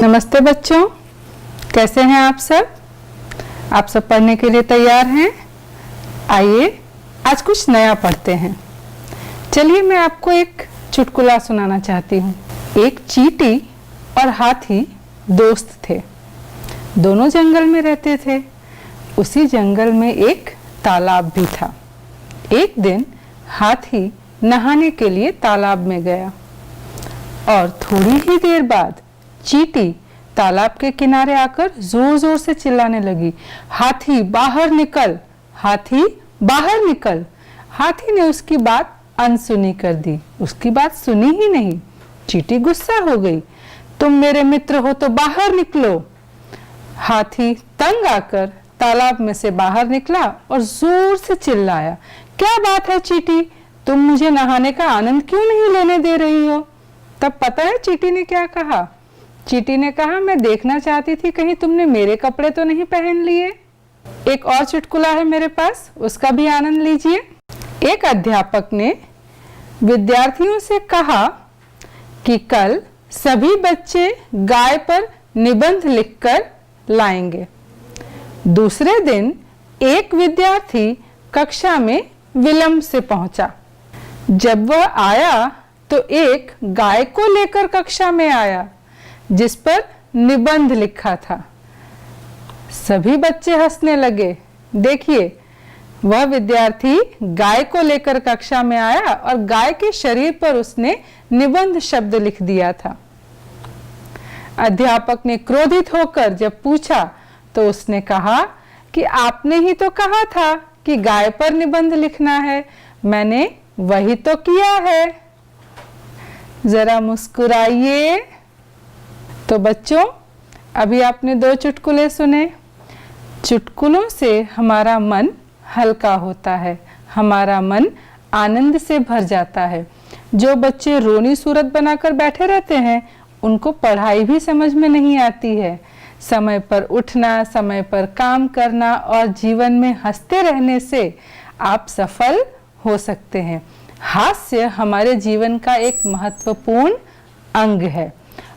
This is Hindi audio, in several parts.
नमस्ते बच्चों, कैसे हैं आप सब? आप सब पढ़ने के लिए तैयार हैं? आइए आज कुछ नया पढ़ते हैं। चलिए मैं आपको एक चुटकुला सुनाना चाहती हूँ। एक चींटी और हाथी दोस्त थे। दोनों जंगल में रहते थे। उसी जंगल में एक तालाब भी था। एक दिन हाथी नहाने के लिए तालाब में गया और थोड़ी ही देर बाद चींटी तालाब के किनारे आकर जोर जोर से चिल्लाने लगी, हाथी बाहर निकल, हाथी बाहर निकल। हाथी ने उसकी बात अनसुनी कर दी, उसकी बात सुनी ही नहीं। चींटी गुस्सा हो गई, तुम मेरे मित्र हो तो बाहर निकलो। हाथी तंग आकर तालाब में से बाहर निकला और जोर से चिल्लाया, क्या बात है चींटी, तुम मुझे नहाने का आनंद क्यों नहीं लेने दे रही हो? तब पता है चींटी ने क्या कहा? चींटी ने कहा, मैं देखना चाहती थी कहीं तुमने मेरे कपड़े तो नहीं पहन लिए। एक और चुटकुला है मेरे पास, उसका भी आनंद लीजिए। एक अध्यापक ने विद्यार्थियों से कहा कि कल सभी बच्चे गाय पर निबंध लिखकर लाएंगे। दूसरे दिन एक विद्यार्थी कक्षा में विलंब से पहुंचा। जब वह आया तो एक गाय को लेकर कक्षा में आया जिस पर निबंध लिखा था। सभी बच्चे हंसने लगे। देखिए, वह विद्यार्थी गाय को लेकर कक्षा में आया और गाय के शरीर पर उसने निबंध शब्द लिख दिया था। अध्यापक ने क्रोधित होकर जब पूछा तो उसने कहा कि आपने ही तो कहा था कि गाय पर निबंध लिखना है, मैंने वही तो किया है। जरा मुस्कुराइए। तो बच्चों, अभी आपने 2 चुटकुले सुने। चुटकुलों से हमारा मन हल्का होता है, हमारा मन आनंद से भर जाता है। जो बच्चे रोनी सूरत बनाकर बैठे रहते हैं उनको पढ़ाई भी समझ में नहीं आती है। समय पर उठना, समय पर काम करना और जीवन में हंसते रहने से आप सफल हो सकते हैं। हास्य हमारे जीवन का एक महत्वपूर्ण अंग है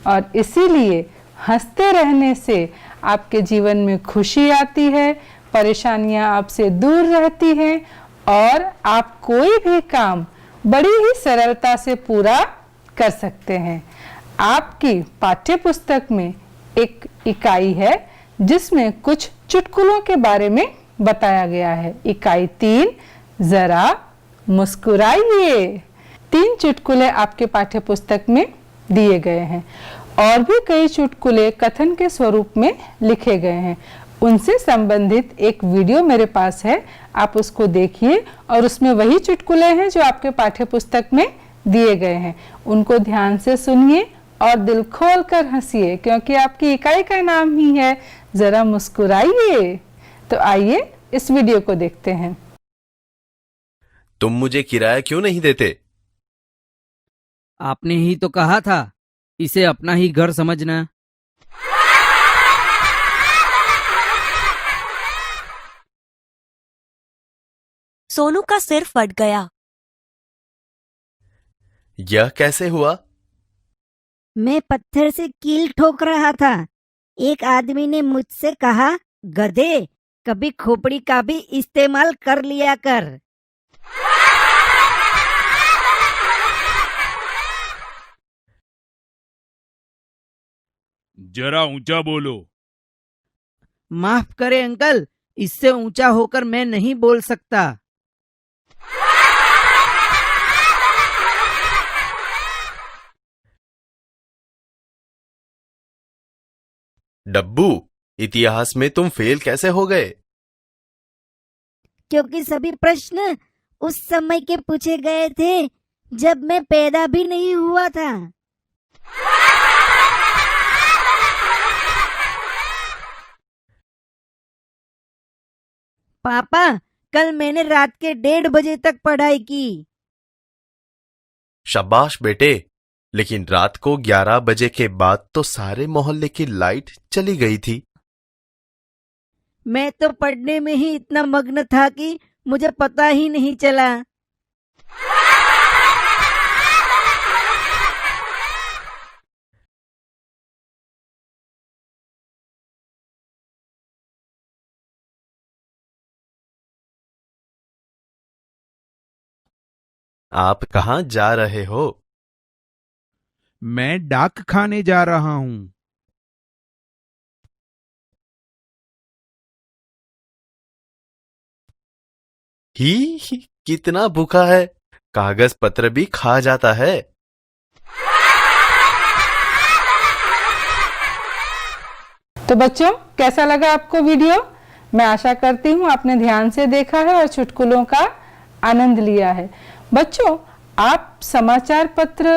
और इसीलिए हंसते रहने से आपके जीवन में खुशी आती है, परेशानियां आपसे दूर रहती हैं और आप कोई भी काम बड़ी ही सरलता से पूरा कर सकते हैं। आपकी पाठ्य पुस्तक में एक इकाई है जिसमें कुछ चुटकुलों के बारे में बताया गया है। इकाई 3, जरा मुस्कुराइए। 3 चुटकुले आपके पाठ्य पुस्तक में दिए गए हैं और भी कई चुटकुले कथन के स्वरूप में लिखे गए हैं। उनसे संबंधित एक वीडियो मेरे पास है, आप उसको देखिए और उसमें वही चुटकुले हैं जो आपके पाठ्य पुस्तक में दिए गए हैं। उनको ध्यान से सुनिए और दिल खोल कर हंसिए, क्योंकि आपकी इकाई का नाम ही है जरा मुस्कुराइए। तो आइए इस वीडियो को देखते हैं। तुम मुझे किराया क्यों नहीं देते? आपने ही तो कहा था इसे अपना ही घर समझना। सोनू का सिर फट गया। यह कैसे हुआ? मैं पत्थर से कील ठोक रहा था। एक आदमी ने मुझसे कहा, गधे, कभी खोपड़ी का भी इस्तेमाल कर लिया कर। जरा ऊंचा बोलो। माफ करें अंकल, इससे ऊंचा होकर मैं नहीं बोल सकता। डब्बू, इतिहास में तुम फेल कैसे हो गए? क्योंकि सभी प्रश्न उस समय के पूछे गए थे जब मैं पैदा भी नहीं हुआ था। पापा, कल मैंने रात के 1:30 बजे तक पढ़ाई की। शाबाश बेटे, लेकिन रात को 11 बजे के बाद तो सारे मोहल्ले की लाइट चली गई थी। मैं तो पढ़ने में ही इतना मग्न था कि मुझे पता ही नहीं चला। आप कहाँ जा रहे हो? मैं डाक खाने जा रहा हूँ। ही कितना भूखा है, कागज पत्र भी खा जाता है। तो बच्चों, कैसा लगा आपको वीडियो? मैं आशा करती हूँ आपने ध्यान से देखा है और चुटकुलों का आनंद लिया है। बच्चों, आप समाचार पत्र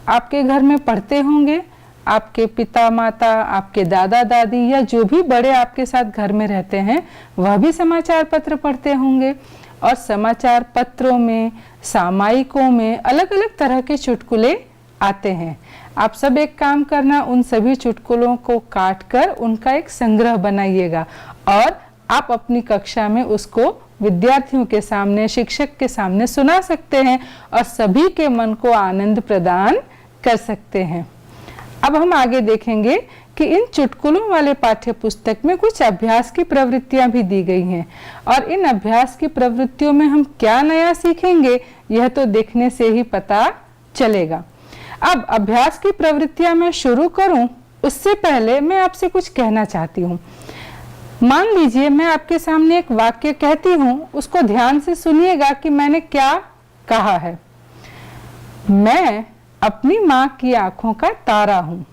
आपके घर में पढ़ते होंगे। आपके पिता माता, आपके दादा दादी या जो भी बड़े आपके साथ घर में रहते हैं वह भी समाचार पत्र पढ़ते होंगे। और समाचार पत्रों में, सामायिकों में अलग अलग तरह के चुटकुले आते हैं। आप सब एक काम करना, उन सभी चुटकुलों को काट कर उनका एक संग्रह बनाइएगा और आप अपनी कक्षा में उसको विद्यार्थियों के सामने, शिक्षक के सामने सुना सकते हैं और सभी के मन को आनंद प्रदान कर सकते हैं। अब हम आगे देखेंगे कि इन चुटकुलों वाले पाठ्य पुस्तक में कुछ अभ्यास की प्रवृत्तियां भी दी गई हैं और इन अभ्यास की प्रवृत्तियों में हम क्या नया सीखेंगे यह तो देखने से ही पता चलेगा। अब अभ्यास की प्रवृत्तियां मैं शुरू करूं उससे पहले मैं आपसे कुछ कहना चाहती हूं। मान लीजिए मैं आपके सामने एक वाक्य कहती हूं, उसको ध्यान से सुनिएगा कि मैंने क्या कहा है। मैं अपनी माँ की आंखों का तारा हूँ।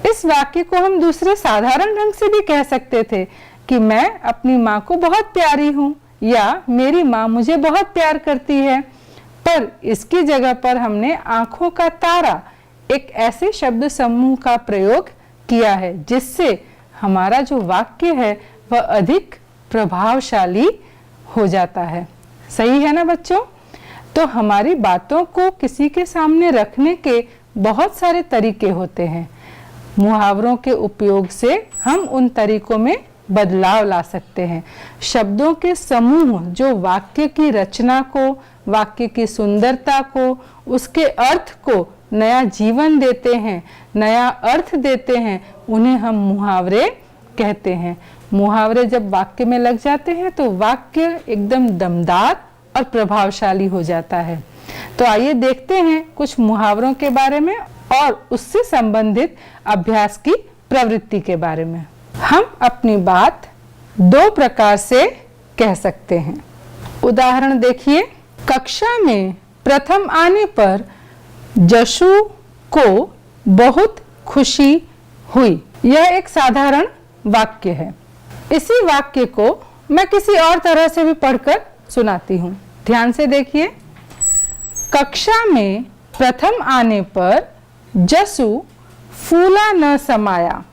इस वाक्य को हम दूसरे साधारण ढंग से भी कह सकते थे कि मैं अपनी माँ को बहुत प्यारी हूँ या मेरी माँ मुझे बहुत प्यार करती है, पर इसकी जगह पर हमने आंखों का तारा एक ऐसे शब्द समूह का प्रयोग किया है जिससे हमारा जो वाक्य है वह अधिक प्रभावशाली हो जाता है। सही है ना बच्चों? तो हमारी बातों को किसी के सामने रखने के बहुत सारे तरीके होते हैं। मुहावरों के उपयोग से हम उन तरीकों में बदलाव ला सकते हैं। शब्दों के समूह जो वाक्य की रचना को, वाक्य की सुंदरता को, उसके अर्थ को नया जीवन देते हैं, नया अर्थ देते हैं, उन्हें हम मुहावरे कहते हैं। मुहावरे जब वाक्य में लग जाते हैं तो वाक्य एकदम दमदार और प्रभावशाली हो जाता है। तो आइए देखते हैं कुछ मुहावरों के बारे में और उससे संबंधित अभ्यास की प्रवृत्ति के बारे में। हम अपनी बात दो प्रकार से कह सकते हैं। उदाहरण देखिए, कक्षा में प्रथम आने पर जशु को बहुत खुशी हुई। यह एक साधारण वाक्य है। इसी वाक्य को मैं किसी और तरह से भी पढ़कर सुनाती हूँ। ध्यान से देखिए, कक्षा में प्रथम आने पर जसु फूला न समाया।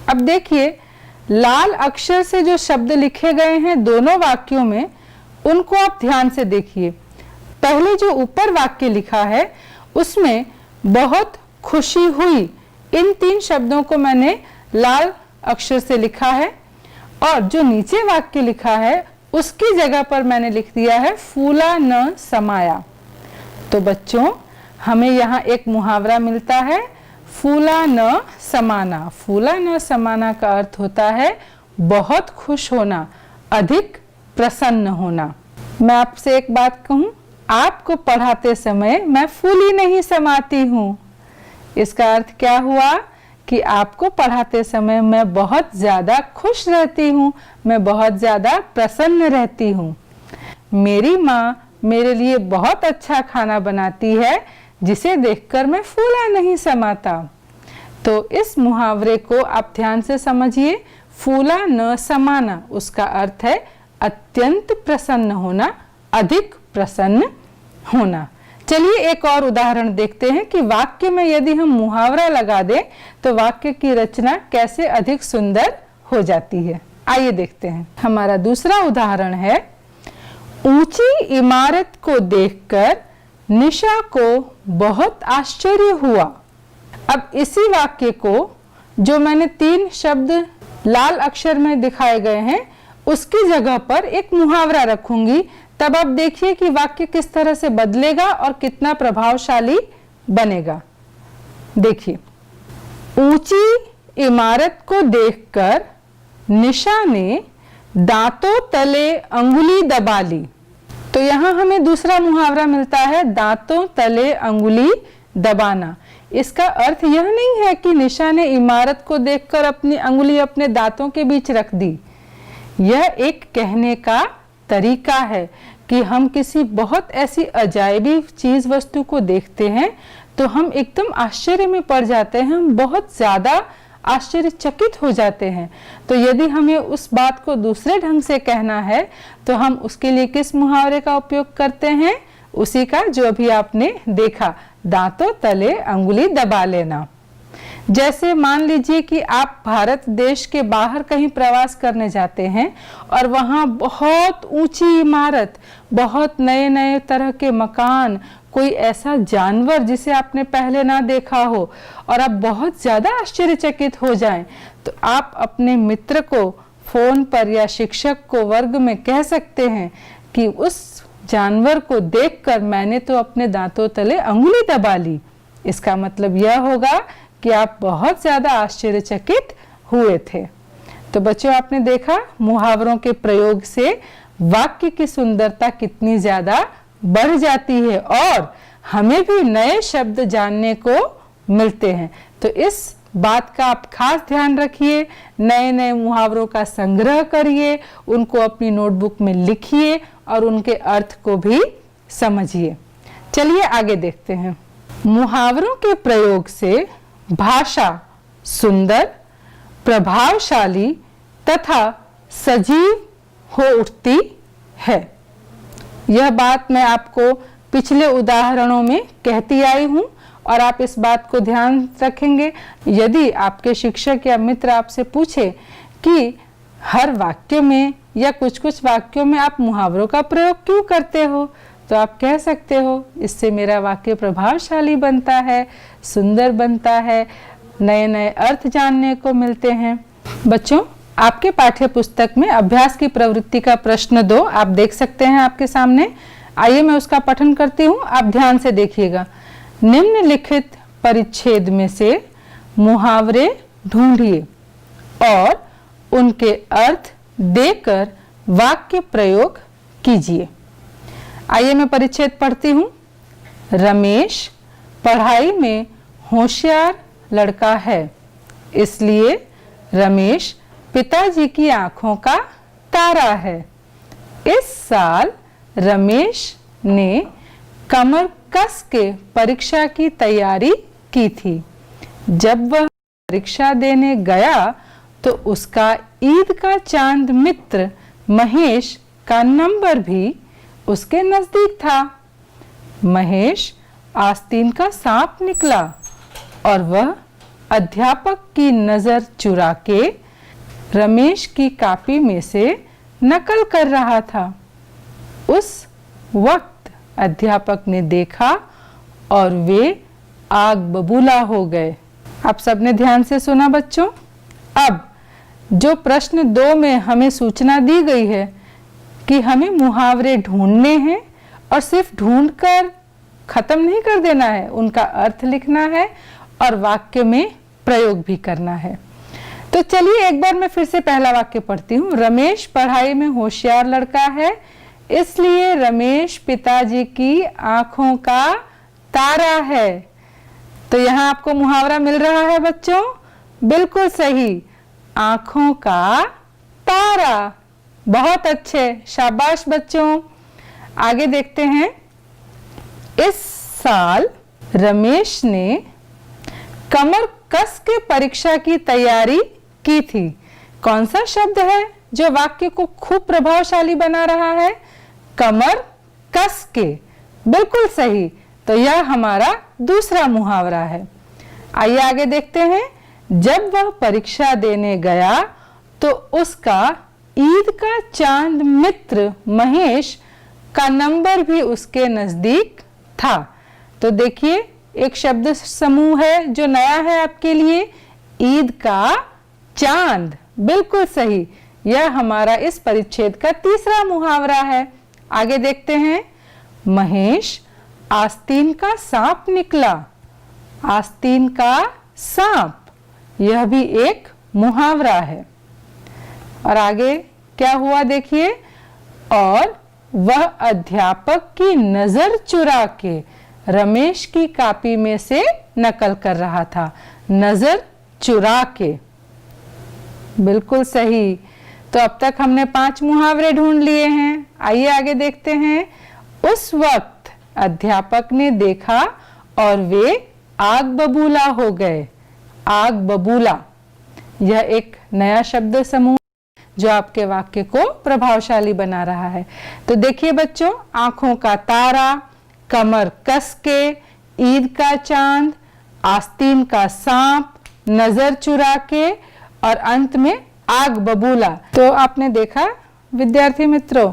अब देखिए, लाल अक्षर से जो शब्द लिखे गए हैं दोनों वाक्यों में, उनको आप ध्यान से देखिए। पहले जो ऊपर वाक्य लिखा है उसमें बहुत खुशी हुई, इन तीन शब्दों को मैंने लाल अक्षर से लिखा है और जो नीचे वाक्य लिखा है उसकी जगह पर मैंने लिख दिया है फूला न समाया। तो बच्चों, हमें यहाँ एक मुहावरा मिलता है, फूला न समाना। फूला न समाना का अर्थ होता है बहुत खुश होना, अधिक प्रसन्न होना। मैं आपसे एक बात कहूँ, आपको पढ़ाते समय मैं फूली नहीं समाती हूँ। इसका अर्थ क्या हुआ कि आपको पढ़ाते समय मैं बहुत ज्यादा खुश रहती हूँ, मैं बहुत ज्यादा प्रसन्न रहती हूँ। मेरी माँ मेरे लिए बहुत अच्छा खाना बनाती है जिसे देखकर मैं फूला नहीं समाता। तो इस मुहावरे को आप ध्यान से समझिए। फूला न समाना, उसका अर्थ है अत्यंत प्रसन्न होना, अधिक प्रसन्न होना। चलिए एक और उदाहरण देखते हैं कि वाक्य में यदि हम मुहावरा लगा दें तो वाक्य की रचना कैसे अधिक सुंदर हो जाती है। आइए देखते हैं। हमारा दूसरा उदाहरण है, ऊंची इमारत को देखकर निशा को बहुत आश्चर्य हुआ। अब इसी वाक्य को जो मैंने तीन शब्द लाल अक्षर में दिखाए गए हैं उसकी जगह पर एक मुहावरा रखूंगी, तब आप देखिए कि वाक्य किस तरह से बदलेगा और कितना प्रभावशाली बनेगा। देखिए, ऊंची इमारत को देखकर निशा ने दांतों तले अंगुली दबा ली। तो तो यहाँ हमें दूसरा मुहावरा मिलता है, दांतों तले अंगुली दबाना। इसका अर्थ यह नहीं है कि निशा ने इमारत को देखकर अपनी अंगुली अपने दांतों के बीच रख दी। यह एक कहने का तरीका है कि हम किसी बहुत ऐसी अजायबी चीज वस्तु को देखते हैं तो हम एकदम आश्चर्य में पड़ जाते हैं, हम बहुत ज्यादा आश्चर्यचकित हो जाते हैं। तो यदि हमें उस बात को दूसरे ढंग से कहना है तो हम उसके लिए किस मुहावरे का उपयोग करते हैं? उसी का जो अभी आपने देखा, दांतों तले अंगुली दबा लेना। जैसे मान लीजिए कि आप भारत देश के बाहर कहीं प्रवास करने जाते हैं और वहां बहुत ऊंची इमारत, बहुत नए नए तरह के मकान, कोई ऐसा जानवर जिसे आपने पहले ना देखा हो और आप बहुत ज्यादा आश्चर्यचकित हो जाएं, तो आप अपने मित्र को फोन पर या शिक्षक को वर्ग में कह सकते हैं कि उस जानवर को देखकर मैंने तो अपने दांतों तले अंगुली दबा ली। इसका मतलब यह होगा कि आप बहुत ज्यादा आश्चर्यचकित हुए थे। तो बच्चों, आपने देखा मुहावरों के प्रयोग से वाक्य की सुंदरता कितनी ज्यादा बढ़ जाती है और हमें भी नए शब्द जानने को मिलते हैं। तो इस बात का आप खास ध्यान रखिए, नए नए मुहावरों का संग्रह करिए, उनको अपनी नोटबुक में लिखिए और उनके अर्थ को भी समझिए। चलिए आगे देखते हैं। मुहावरों के प्रयोग से भाषा सुंदर, प्रभावशाली तथा सजीव हो उठती है। यह बात मैं आपको पिछले उदाहरणों में कहती आई हूं और आप इस बात को ध्यान रखेंगे। यदि आपके शिक्षक या मित्र आपसे पूछे कि हर वाक्य में या कुछ कुछ वाक्यों में आप मुहावरों का प्रयोग क्यों करते हो, तो आप कह सकते हो, इससे मेरा वाक्य प्रभावशाली बनता है, सुंदर बनता है, नए नए अर्थ जानने को मिलते हैं। बच्चों, आपके पाठ्य पुस्तक में अभ्यास की प्रवृत्ति का प्रश्न 2 आप देख सकते हैं आपके सामने। आइए मैं उसका पठन करती हूँ, आप ध्यान से देखिएगा। निम्नलिखित परिच्छेद में से मुहावरे ढूंढिए और उनके अर्थ देकर वाक्य प्रयोग कीजिए। आइए मैं परिच्छेद पढ़ती हूँ। रमेश पढ़ाई में होशियार लड़का है, इसलिए रमेश पिताजी की आंखों का तारा है। इस साल रमेश ने कमर कस के परीक्षा की तैयारी की थी। जब वह परीक्षा देने गया तो उसका ईद का चांद मित्र महेश का नंबर भी उसके नजदीक था। महेश आस्तीन का सांप निकला और वह अध्यापक की नजर चुरा के रमेश की कॉपी में से नकल कर रहा था। उस वक्त अध्यापक ने देखा और वे आग बबूला हो गए। आप सबने ध्यान से सुना बच्चों। अब जो प्रश्न 2 में हमें सूचना दी गई है कि हमें मुहावरे ढूंढने हैं और सिर्फ ढूंढकर खत्म नहीं कर देना है, उनका अर्थ लिखना है और वाक्य में प्रयोग भी करना है। तो चलिए एक बार मैं फिर से पहला वाक्य पढ़ती हूँ। रमेश पढ़ाई में होशियार लड़का है, इसलिए रमेश पिताजी की आंखों का तारा है। तो यहाँ आपको मुहावरा मिल रहा है बच्चों, बिल्कुल सही, आंखों का तारा। बहुत अच्छे, शाबाश बच्चों। आगे देखते हैं। इस साल रमेश ने कमर कस के परीक्षा की तैयारी की थी। कौन सा शब्द है जो वाक्य को खूब प्रभावशाली बना रहा है? कमर कस के, बिल्कुल सही। तो यह हमारा दूसरा मुहावरा है। आइए आगे देखते हैं। जब वह परीक्षा देने गया तो उसका ईद का चांद मित्र महेश का नंबर भी उसके नजदीक था। तो देखिए एक शब्द समूह है जो नया है आपके लिए, ईद का चांद, बिल्कुल सही। यह हमारा इस परिच्छेद का तीसरा मुहावरा है। आगे देखते हैं। महेश आस्तीन का सांप निकला। आस्तीन का सांप, यह भी एक मुहावरा है। और आगे क्या हुआ देखिए। और वह अध्यापक की नजर चुरा के रमेश की कॉपी में से नकल कर रहा था। नजर चुरा के, बिल्कुल सही। तो अब तक हमने 5 मुहावरे ढूंढ लिए हैं। आइए आगे देखते हैं। उस वक्त अध्यापक ने देखा और वे आग बबूला हो गए। आग बबूला, यह एक नया शब्द समूह जो आपके वाक्य को प्रभावशाली बना रहा है। तो देखिए बच्चों, आंखों का तारा, कमर कस के, ईद का चांद, आस्तीन का सांप, नजर चुरा के और अंत में आग बबूला। तो आपने देखा विद्यार्थी मित्रों,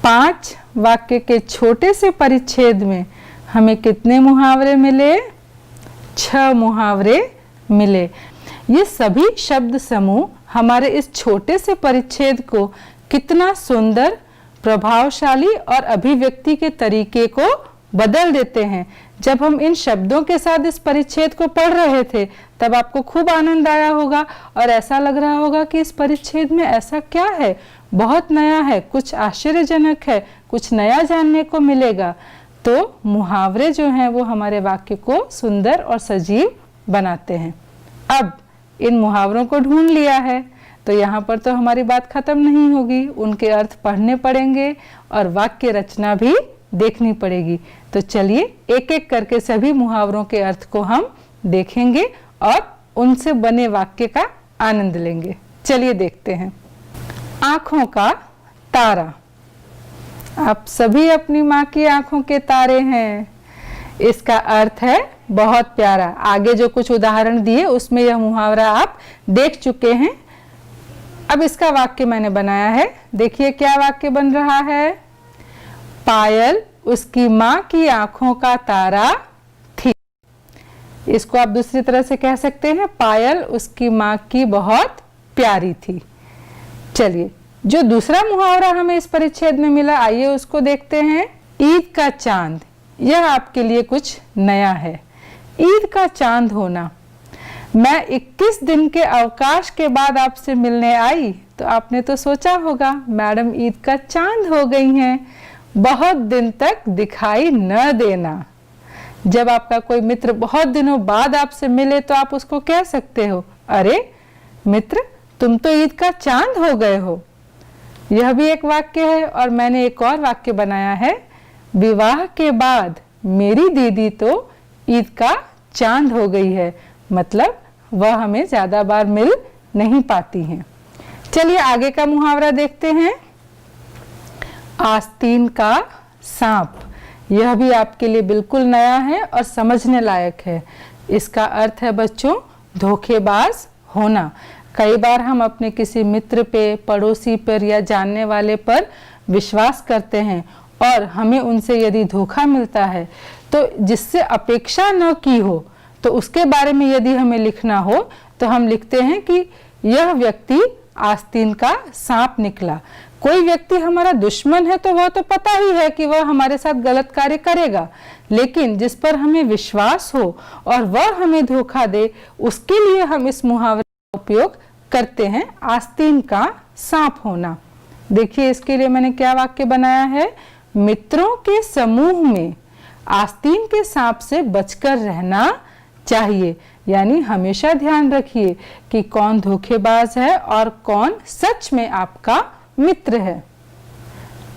5 वाक्य के छोटे से परिच्छेद में हमें कितने मुहावरे मिले? 6 मुहावरे मिले। ये सभी शब्द समूह हमारे इस छोटे से परिच्छेद को कितना सुंदर, प्रभावशाली और अभिव्यक्ति के तरीके को बदल देते हैं। जब हम इन शब्दों के साथ इस परिच्छेद को पढ़ रहे थे तब आपको खूब आनंद आया होगा और ऐसा लग रहा होगा कि इस परिच्छेद में ऐसा क्या है, बहुत नया है, कुछ आश्चर्यजनक है, कुछ नया जानने को मिलेगा। तो मुहावरे जो हैं वो हमारे वाक्य को सुंदर और सजीव बनाते हैं। अब इन मुहावरों को ढूंढ लिया है तो यहाँ पर तो हमारी बात खत्म नहीं होगी, उनके अर्थ पढ़ने पड़ेंगे और वाक्य रचना भी देखनी पड़ेगी। तो चलिए एक एक करके सभी मुहावरों के अर्थ को हम देखेंगे और उनसे बने वाक्य का आनंद लेंगे। चलिए देखते हैं। आंखों का तारा। आप सभी अपनी माँ की आंखों के तारे हैं। इसका अर्थ है बहुत प्यारा। आगे जो कुछ उदाहरण दिए उसमें यह मुहावरा आप देख चुके हैं। अब इसका वाक्य मैंने बनाया है। देखिए क्या वाक्य बन रहा है। पायल उसकी माँ की आंखों का तारा थी। इसको आप दूसरी तरह से कह सकते हैं, पायल उसकी माँ की बहुत प्यारी थी। चलिए जो दूसरा मुहावरा हमें इस परिच्छेद में मिला, आइए उसको देखते हैं। ईद का चांद, यह आपके लिए कुछ नया है। ईद का चांद होना। मैं 21 दिन के अवकाश के बाद आपसे मिलने आई तो आपने तो सोचा होगा मैडम ईद का चांद हो गई हैं, बहुत दिन तक दिखाई न देना। जब आपका कोई मित्र बहुत दिनों बाद आपसे मिले तो आप उसको कह सकते हो, अरे मित्र तुम तो ईद का चांद हो गए हो। यह भी एक वाक्य है। और मैंने एक और वाक्य बनाया है। विवाह के बाद मेरी दीदी तो ईद का चांद हो गई है, मतलब वह हमें ज्यादा बार मिल नहीं पाती हैं। चलिए आगे का मुहावरा देखते हैं। आस्तीन का सांप, यह भी आपके लिए बिल्कुल नया है और समझने लायक है। इसका अर्थ है बच्चों धोखेबाज होना। कई बार हम अपने किसी मित्र पे, पड़ोसी पर या जानने वाले पर विश्वास करते हैं और हमें उनसे यदि धोखा मिलता है तो जिससे अपेक्षा न की हो तो उसके बारे में यदि हमें लिखना हो तो हम लिखते हैं कि यह व्यक्ति आस्तीन का सांप निकला। कोई व्यक्ति हमारा दुश्मन है तो वह तो पता ही है कि वह हमारे साथ गलत कार्य करेगा, लेकिन जिस पर हमें विश्वास हो और वह हमें धोखा दे उसके लिए हम इस मुहावरे का उपयोग करते हैं, आस्तीन का सांप होना। देखिए इसके लिए मैंने क्या वाक्य बनाया है। मित्रों के समूह में आस्तीन के सांप से बचकर रहना चाहिए। यानी हमेशा ध्यान रखिए कि कौन धोखेबाज है और कौन सच में आपका मित्र है।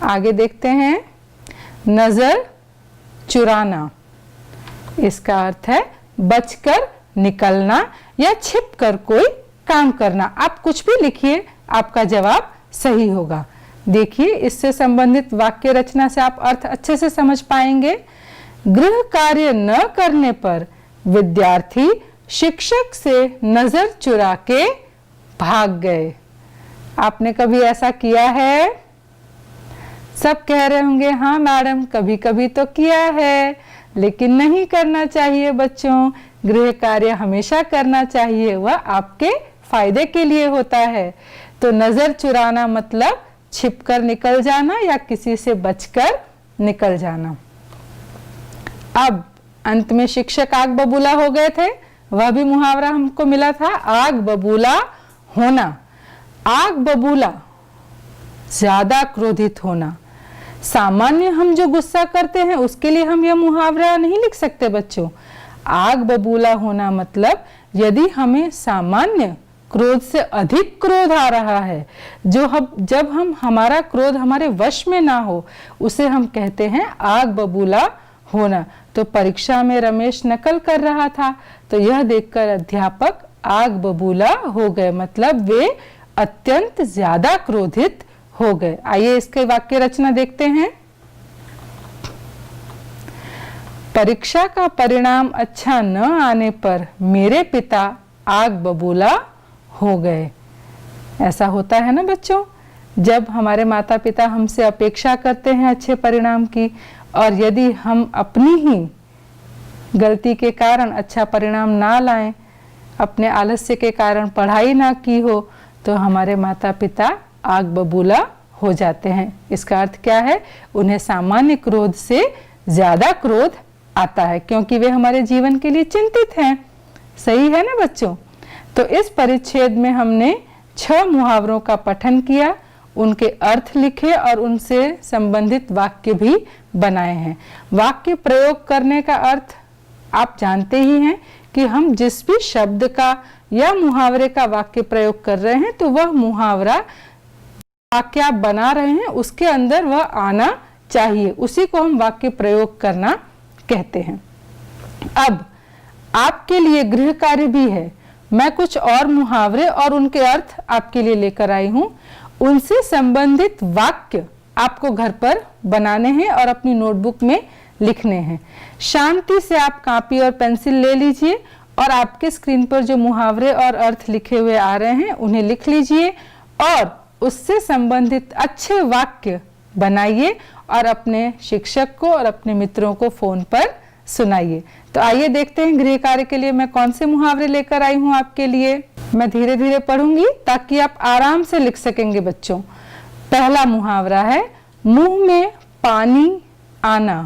आगे देखते हैं। नजर चुराना, इसका अर्थ है बचकर निकलना या छिपकर कोई काम करना। आप कुछ भी लिखिए, आपका जवाब सही होगा। देखिए इससे संबंधित वाक्य रचना से आप अर्थ अच्छे से समझ पाएंगे। गृह कार्य न करने पर विद्यार्थी शिक्षक से नजर चुरा के भाग गए। आपने कभी ऐसा किया है? सब कह रहे होंगे हाँ मैडम कभी कभी तो किया है, लेकिन नहीं करना चाहिए बच्चों। गृह कार्य हमेशा करना चाहिए, वह आपके फायदे के लिए होता है। तो नजर चुराना मतलब छिपकर निकल जाना या किसी से बचकर निकल जाना। अब अंत में शिक्षक आग बबूला हो गए थे, वह भी मुहावरा हमको मिला था, आग बबूला होना। आग बबूला ज्यादा क्रोधित होना। सामान्य हम जो गुस्सा करते हैं उसके लिए हम यह मुहावरा नहीं लिख सकते बच्चों। आग बबूला होना मतलब यदि हमें सामान्य क्रोध से अधिक क्रोध आ रहा है, जब हमारा क्रोध हमारे वश में ना हो, उसे हम कहते हैं आग बबूला होना। तो परीक्षा में रमेश नकल कर रहा था, तो यह देखकर अध्यापक आग बबूला हो गए, मतलब वे अत्यंत ज्यादा क्रोधित हो गए। आइए इसके वाक्य रचना देखते हैं। परीक्षा का परिणाम अच्छा न आने पर मेरे पिता आग बबूला हो गए। ऐसा होता है ना बच्चों, जब हमारे माता पिता हमसे अपेक्षा करते हैं अच्छे परिणाम की, और यदि हम अपनी ही गलती के कारण अच्छा परिणाम ना लाएं, अपने आलस्य के कारण पढ़ाई ना की हो, तो हमारे माता पिता आग बबूला हो जाते हैं। इसका अर्थ क्या है? उन्हें सामान्य क्रोध से ज्यादा क्रोध आता है, क्योंकि वे हमारे जीवन के लिए चिंतित हैं। सही है ना बच्चों? तो इस परिच्छेद में हमने 6 मुहावरों का पठन किया, उनके अर्थ लिखे और उनसे संबंधित वाक्य भी बनाए हैं। वाक्य प्रयोग करने का अर्थ आप जानते ही हैं कि हम जिस भी शब्द का या मुहावरे का वाक्य प्रयोग कर रहे हैं, तो वह मुहावरा वाक्य आप बना रहे हैं उसके अंदर वह आना चाहिए, उसी को हम वाक्य प्रयोग करना कहते हैं। अब आपके लिए गृह कार्य भी है। मैं कुछ और मुहावरे और उनके अर्थ आपके लिए लेकर आई हूं। उनसे संबंधित वाक्य आपको घर पर बनाने हैं और अपनी नोटबुक में लिखने हैं। शांति से आप कॉपी और पेंसिल ले लीजिए और आपके स्क्रीन पर जो मुहावरे और अर्थ लिखे हुए आ रहे हैं उन्हें लिख लीजिए और उससे संबंधित अच्छे वाक्य बनाइए और अपने शिक्षक को और अपने मित्रों को फोन पर सुनाइए। तो आइए देखते हैं गृह कार्य के लिए मैं कौन से मुहावरे लेकर आई हूं आपके लिए। मैं धीरे धीरे पढ़ूंगी ताकि आप आराम से लिख सकेंगे बच्चों। पहला मुहावरा है मुंह में पानी आना।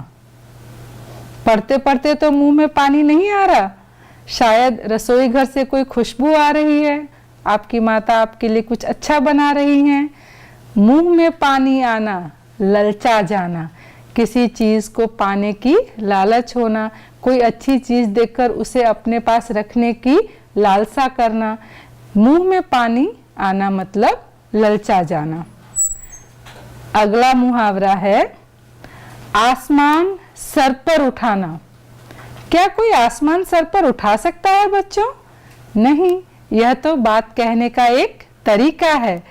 पढ़ते पढ़ते तो मुंह में पानी नहीं आ रहा, शायद रसोई घर से कोई खुशबू आ रही है, आपकी माता आपके लिए कुछ अच्छा बना रही हैं। मुंह में पानी आना, ललचा जाना, किसी चीज को पाने की लालच होना, कोई अच्छी चीज देखकर उसे अपने पास रखने की लालसा करना। मुंह में पानी आना मतलब ललचा जाना। अगला मुहावरा है आसमान सर पर उठाना। क्या कोई आसमान सर पर उठा सकता है बच्चों? नहीं, यह तो बात कहने का एक तरीका है,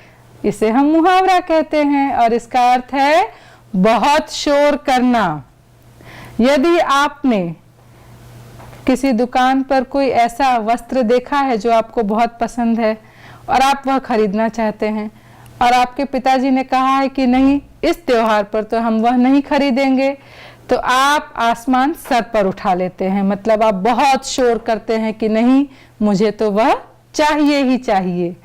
इसे हम मुहावरा कहते हैं और इसका अर्थ है बहुत शोर करना। यदि आपने किसी दुकान पर कोई ऐसा वस्त्र देखा है जो आपको बहुत पसंद है और आप वह खरीदना चाहते हैं और आपके पिताजी ने कहा है कि नहीं, इस त्योहार पर तो हम वह नहीं खरीदेंगे, तो आप आसमान सर पर उठा लेते हैं, मतलब आप बहुत शोर करते हैं कि नहीं, मुझे तो वह चाहिए ही चाहिए।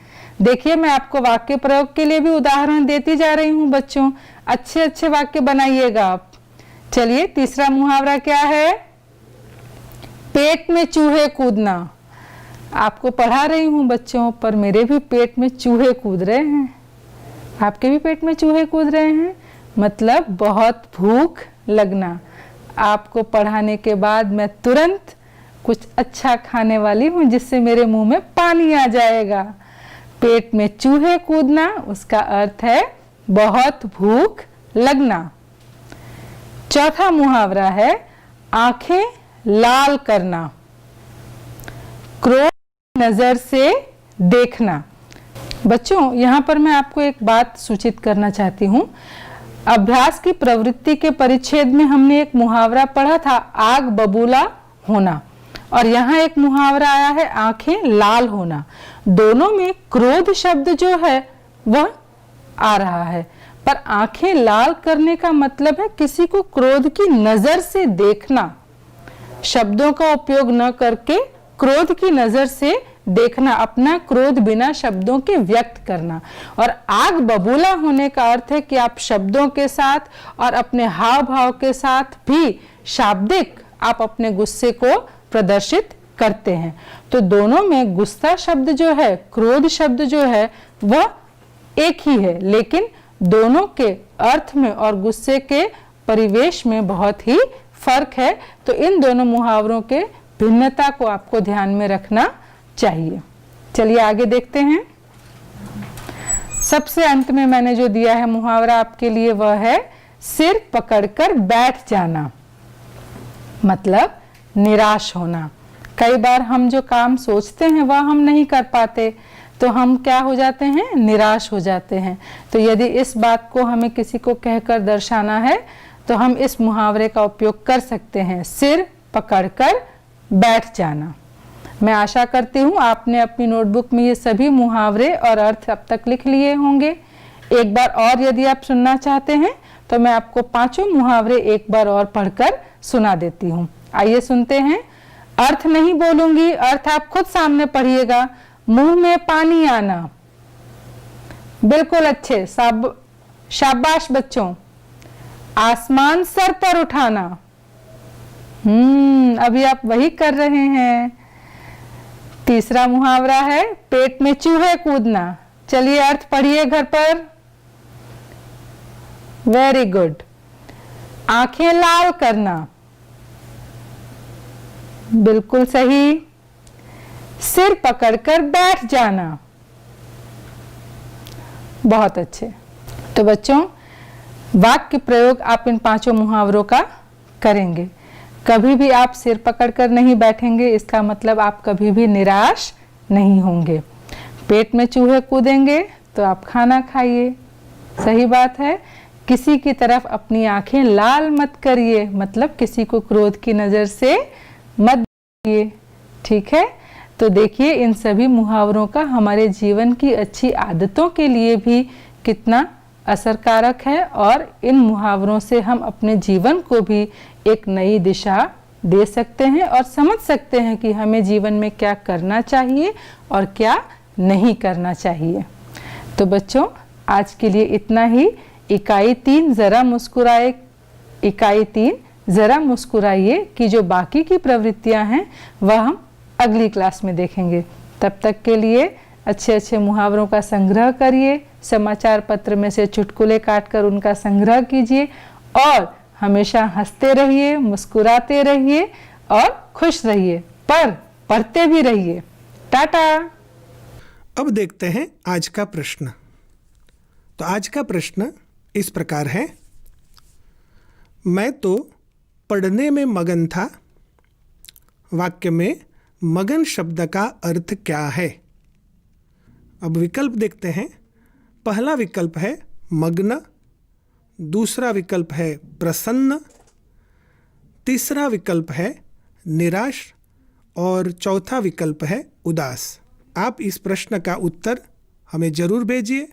देखिए, मैं आपको वाक्य प्रयोग के लिए भी उदाहरण देती जा रही हूं बच्चों, अच्छे अच्छे वाक्य बनाइएगा आप। चलिए, तीसरा मुहावरा क्या है? पेट में चूहे कूदना। आपको पढ़ा रही हूं बच्चों, पर मेरे भी पेट में चूहे कूद रहे हैं। आपके भी पेट में चूहे कूद रहे हैं, मतलब बहुत भूख लगना। आपको पढ़ाने के बाद मैं तुरंत कुछ अच्छा खाने वाली हूं जिससे मेरे मुंह में पानी आ जाएगा। पेट में चूहे कूदना, उसका अर्थ है बहुत भूख लगना। चौथा मुहावरा है आंखें लाल करना, क्रोध नजर से देखना। बच्चों, यहाँ पर मैं आपको एक बात सूचित करना चाहती हूँ। अभ्यास की प्रवृत्ति के परिच्छेद में हमने एक मुहावरा पढ़ा था आग बबूला होना, और यहाँ एक मुहावरा आया है आंखें लाल होना। दोनों में क्रोध शब्द जो है वह आ रहा है, पर आंखें लाल करने का मतलब है किसी को क्रोध की नजर से देखना, शब्दों का उपयोग न करके क्रोध की नजर से देखना, अपना क्रोध बिना शब्दों के व्यक्त करना। और आग बबूला होने का अर्थ है कि आप शब्दों के साथ और अपने हाव भाव के साथ भी शाब्दिक आप अपने गुस्से को प्रदर्शित करते हैं। तो दोनों में गुस्सा शब्द जो है, क्रोध शब्द जो है, वह एक ही है, लेकिन दोनों के अर्थ में और गुस्से के परिवेश में बहुत ही फर्क है। तो इन दोनों मुहावरों के भिन्नता को आपको ध्यान में रखना चाहिए। चलिए आगे देखते हैं। सबसे अंत में मैंने जो दिया है मुहावरा आपके लिए वह है सिर पकड़कर बैठ जाना, मतलब निराश होना। कई बार हम जो काम सोचते हैं वह हम नहीं कर पाते, तो हम क्या हो जाते हैं, निराश हो जाते हैं। तो यदि इस बात को हमें किसी को कहकर दर्शाना है तो हम इस मुहावरे का उपयोग कर सकते हैं, सिर पकड़कर बैठ जाना। मैं आशा करती हूँ आपने अपनी नोटबुक में ये सभी मुहावरे और अर्थ अब तक लिख लिए होंगे। एक बार और यदि आप सुनना चाहते हैं तो मैं आपको पांचों मुहावरे एक बार और पढ़कर सुना देती हूँ। आइए सुनते हैं। अर्थ नहीं बोलूंगी, अर्थ आप खुद सामने पढ़िएगा। मुंह में पानी आना, बिल्कुल अच्छे, शाबाश बच्चों। आसमान सर पर उठाना, अभी आप वही कर रहे हैं। तीसरा मुहावरा है पेट में चूहे कूदना। चलिए अर्थ पढ़िए घर पर। Very good. आंखें लाल करना, बिल्कुल सही। सिर पकड़कर बैठ जाना, बहुत अच्छे। तो बच्चों, वाक्य प्रयोग आप इन पांचों मुहावरों का करेंगे। कभी भी आप सिर पकड़कर नहीं बैठेंगे, इसका मतलब आप कभी भी निराश नहीं होंगे। पेट में चूहे कूदेंगे तो आप खाना खाइए, सही बात है। किसी की तरफ अपनी आंखें लाल मत करिए, मतलब किसी को क्रोध की नजर से मत देखिए, ठीक है। तो देखिए इन सभी मुहावरों का हमारे जीवन की अच्छी आदतों के लिए भी कितना असरकारक है, और इन मुहावरों से हम अपने जीवन को भी एक नई दिशा दे सकते हैं और समझ सकते हैं कि हमें जीवन में क्या करना चाहिए और क्या नहीं करना चाहिए। तो बच्चों, आज के लिए इतना ही। इकाई 3 जरा मुस्कुराए, इकाई 3 जरा मुस्कुराइए की जो बाकी की प्रवृत्तियां हैं वह हम अगली क्लास में देखेंगे। तब तक के लिए अच्छे अच्छे मुहावरों का संग्रह करिए, समाचार पत्र में से चुटकुले काटकर उनका संग्रह कीजिए और हमेशा हंसते रहिए, मुस्कुराते रहिए और खुश रहिए, पर पढ़ते भी रहिए। टाटा। अब देखते हैं आज का प्रश्न। तो आज का प्रश्न इस प्रकार है, मैं तो पढ़ने में मगन था। वाक्य में मगन शब्द का अर्थ क्या है? अब विकल्प देखते हैं। पहला विकल्प है मग्न, दूसरा विकल्प है प्रसन्न, तीसरा विकल्प है निराश और चौथा विकल्प है उदास। आप इस प्रश्न का उत्तर हमें जरूर भेजिए।